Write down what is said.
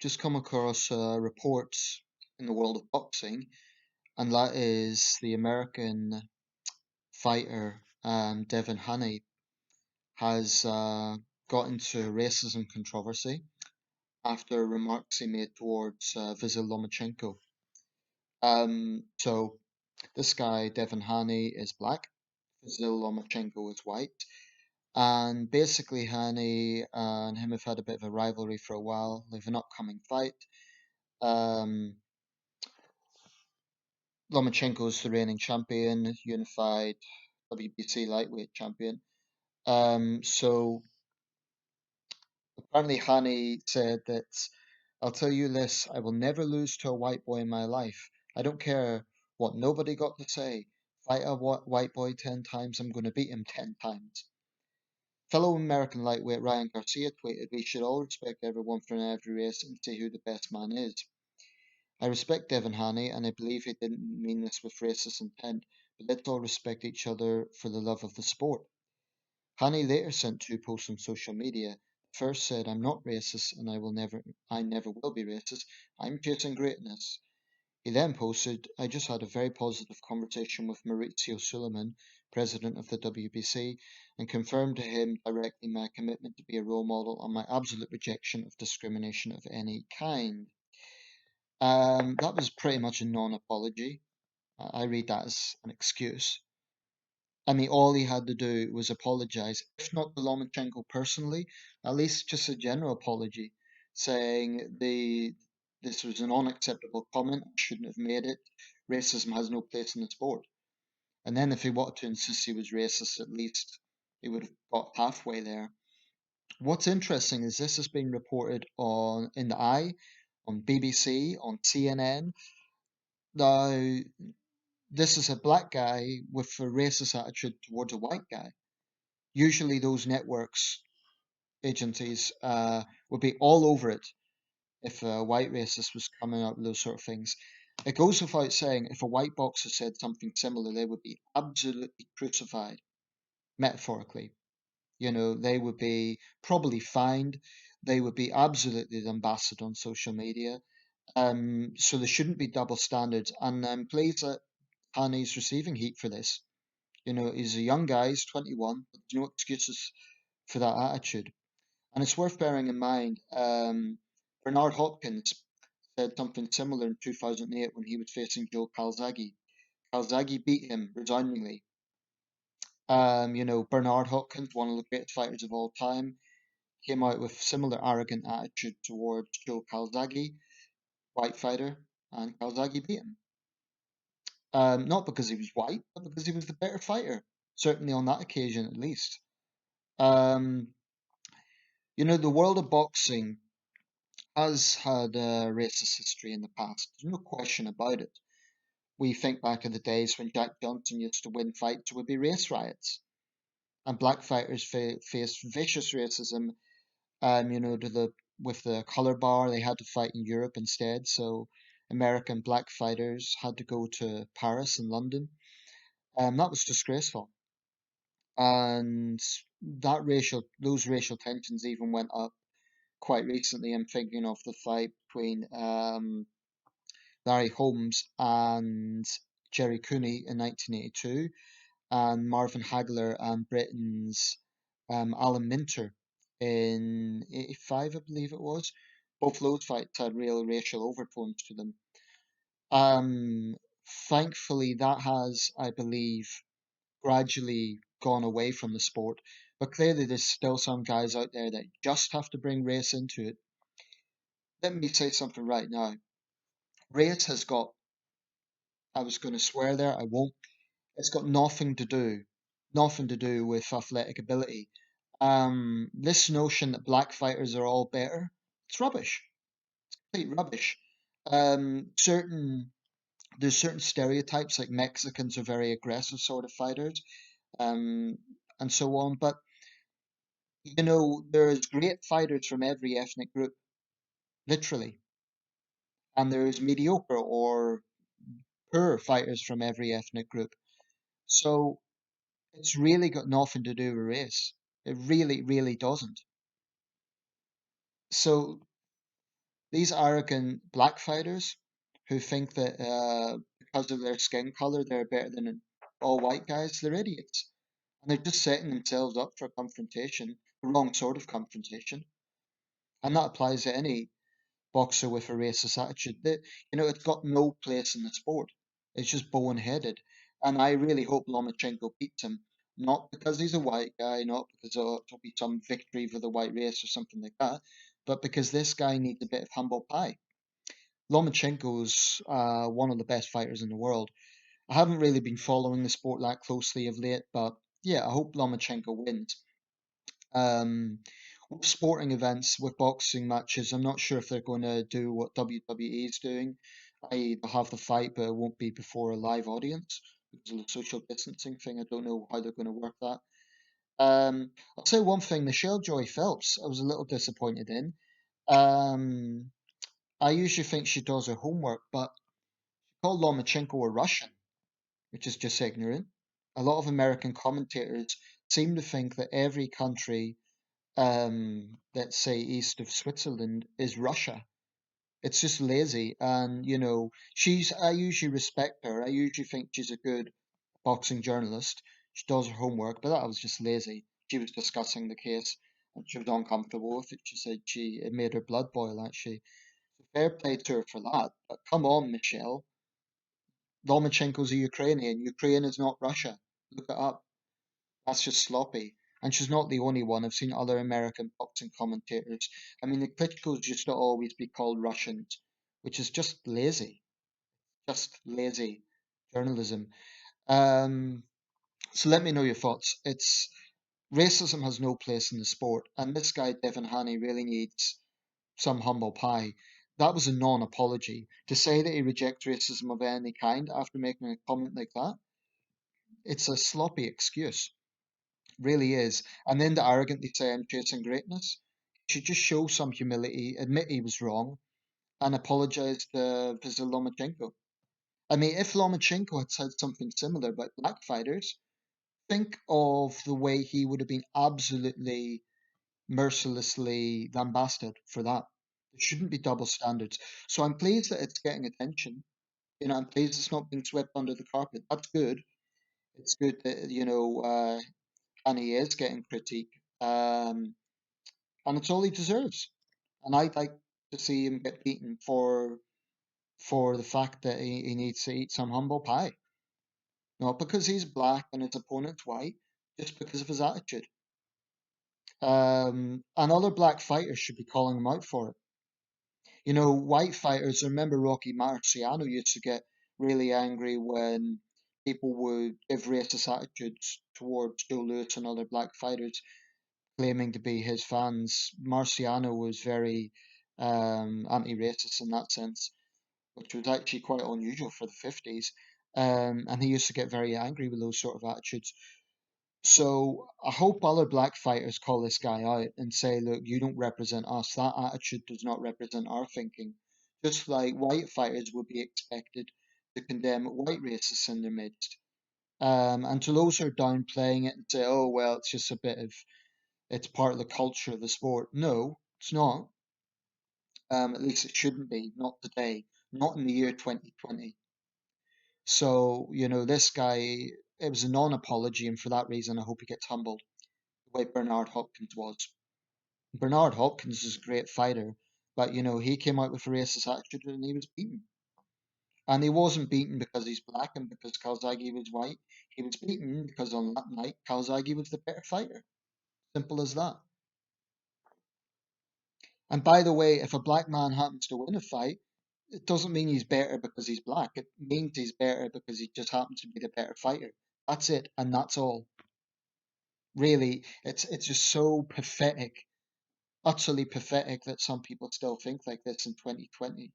just come across reports in the world of boxing, and that is the American fighter Devin Haney has got into racism controversy after remarks he made towards Vasyl Lomachenko. So this guy Devin Haney is black, Vasyl Lomachenko is white, and basically Haney and him have had a bit of a rivalry for a while. They have an upcoming fight. Um, Lomachenko is the reigning champion, unified WBC lightweight champion. So apparently Hani said that I'll tell you this, I will never lose to a white boy in my life. I don't care what nobody got to say. Fight a white boy 10 times, I'm going to beat him 10 times. Fellow American lightweight Ryan Garcia tweeted, we should all respect everyone for every race and see who the best man is. I respect Devin Haney, and I believe he didn't mean this with racist intent, but let's all respect each other for the love of the sport. Haney later sent two posts on social media. The first said, I'm not racist and I never will be racist. I'm chasing greatness. He then posted, I just had a very positive conversation with Maurizio Suleiman, president of the WBC, and confirmed to him directly my commitment to be a role model and my absolute rejection of discrimination of any kind. That was pretty much a non-apology. I read that as an excuse. I mean, all he had to do was apologize, if not to Lomachenko personally, at least just a general apology, saying this was an unacceptable comment. I shouldn't have made it. Racism has no place in the sport. And then, if he wanted to insist he was racist, at least he would have got halfway there. What's interesting is this has been reported on in the Eye, on BBC, on CNN. Now, this is a black guy with a racist attitude towards a white guy. Usually, those networks, agencies, would be all over it if a white racist was coming up with those sort of things. It goes without saying, if a white boxer said something similar, they would be absolutely crucified, metaphorically. They would be probably fined. They would be absolutely lambasted on social media. So there shouldn't be double standards. And I'm pleased that Haney's receiving heat for this. He's a young guy, he's 21, but there's no excuses for that attitude. And it's worth bearing in mind, Bernard Hopkins said something similar in 2008 when he was facing Joe Calzaghe. Calzaghe beat him resoundingly. Bernard Hopkins, one of the greatest fighters of all time, came out with similar arrogant attitude towards Joe Calzaghe, white fighter, and Calzaghe beat him. Not because he was white, but because he was the better fighter, certainly on that occasion at least. Um, the world of boxing has had a racist history in the past. There's no question about it. We think back in the days when Jack Johnson used to win fights, there would be race riots, and black fighters faced vicious racism. To the with the color bar, they had to fight in Europe instead. So American black fighters had to go to Paris and London. That was disgraceful, and those racial tensions even went up quite recently. I'm thinking of the fight between Larry Holmes and Jerry Cooney in 1982, and Marvin Hagler and Britain's Alan Minter in 85, I believe it was. Both those fights had real racial overtones to them. Um, Thankfully, that has, I believe, gradually gone away from the sport. But clearly, there's still some guys out there that just have to bring race into it. Let me say something right now. Race has got, I was going to swear there, I won't. It's got nothing to do with athletic ability. This notion that black fighters are all better, it's rubbish. Complete rubbish. There's certain stereotypes like Mexicans are very aggressive sort of fighters, um, and so on. But there's great fighters from every ethnic group, literally, and there's mediocre or poor fighters from every ethnic group. So it's really got nothing to do with race. It really, really doesn't. So These arrogant black fighters who think that because of their skin color they're better than all white guys, they're idiots. And they're just setting themselves up for confrontation, the wrong sort of confrontation. And that applies to any boxer with a racist attitude. That it's got no place in the sport. It's just boneheaded. And I really hope Lomachenko beats him, not because he's a white guy, not because it'll be some victory for the white race or something like that, but because this guy needs a bit of humble pie. Lomachenko's one of the best fighters in the world. I haven't really been following the sport that closely of late, but yeah, I hope Lomachenko wins. Um, with sporting events, with boxing matches, I'm not sure if they're going to do what WWE is doing. They'll have the fight, but it won't be before a live audience because of the social distancing thing. I don't know how they're going to work that. I'll say one thing: Michelle Joy Phelps, I was a little disappointed in. Um, I usually think she does her homework, but she called Lomachenko a Russian, which is just ignorant. A lot of American commentators seem to think that every country, let's say east of Switzerland, is Russia. It's just lazy, and she's. I usually respect her. I usually think she's a good boxing journalist. She does her homework, but that was just lazy. She was discussing the case, and she was uncomfortable with it. She said it made her blood boil. Actually, so fair play to her for that. But come on, Michelle. Lomachenko's a Ukrainian. Ukraine is not Russia. Look it up. That's just sloppy. And she's not the only one. I've seen other American boxing commentators. I mean, the Klitschko's used to always be called Russians, which is just lazy journalism. Um, so let me know your thoughts. It's racism has no place in the sport, and this guy Devin Haney really needs some humble pie. That was a non-apology. To say that he rejects racism of any kind after making a comment like that, it's a sloppy excuse. Really is. And then to arrogantly say I'm chasing greatness. He should just show some humility, admit he was wrong, and apologize to Vasyl Lomachenko. I mean, if Lomachenko had said something similar about black fighters, think of the way he would have been absolutely mercilessly lambasted for that. There shouldn't be double standards. So I'm pleased that it's getting attention. I'm pleased it's not being swept under the carpet. That's good. It's good that, and he is getting critique. And it's all he deserves. And I'd like to see him get beaten for the fact that he needs to eat some humble pie. Not because he's black and his opponent's white, just because of his attitude. And other black fighters should be calling him out for it. White fighters, I remember Rocky Marciano used to get really angry when people would give racist attitudes towards Joe Lewis and other black fighters, claiming to be his fans. Marciano was very anti-racist in that sense, which was actually quite unusual for the 50s. And he used to get very angry with those sort of attitudes. So I hope other black fighters call this guy out and say, look, you don't represent us. That attitude does not represent our thinking. Just like white fighters would be expected to condemn white racists in their midst. And to those who are downplaying it and say, oh, well, it's just it's part of the culture of the sport. No, it's not. At least it shouldn't be. Not today. Not in the year 2020. So, this guy, it was a non apology, and for that reason, I hope he gets humbled, the way Bernard Hopkins was. Bernard Hopkins is a great fighter, but, he came out with a racist attitude and he was beaten. And he wasn't beaten because he's black and because Calzaghe was white. He was beaten because on that night, Calzaghe was the better fighter. Simple as that. And by the way, if a black man happens to win a fight, it doesn't mean he's better because he's black. It means he's better because he just happens to be the better fighter. That's it, and that's all. Really, it's just so pathetic, utterly pathetic that some people still think like this in 2020.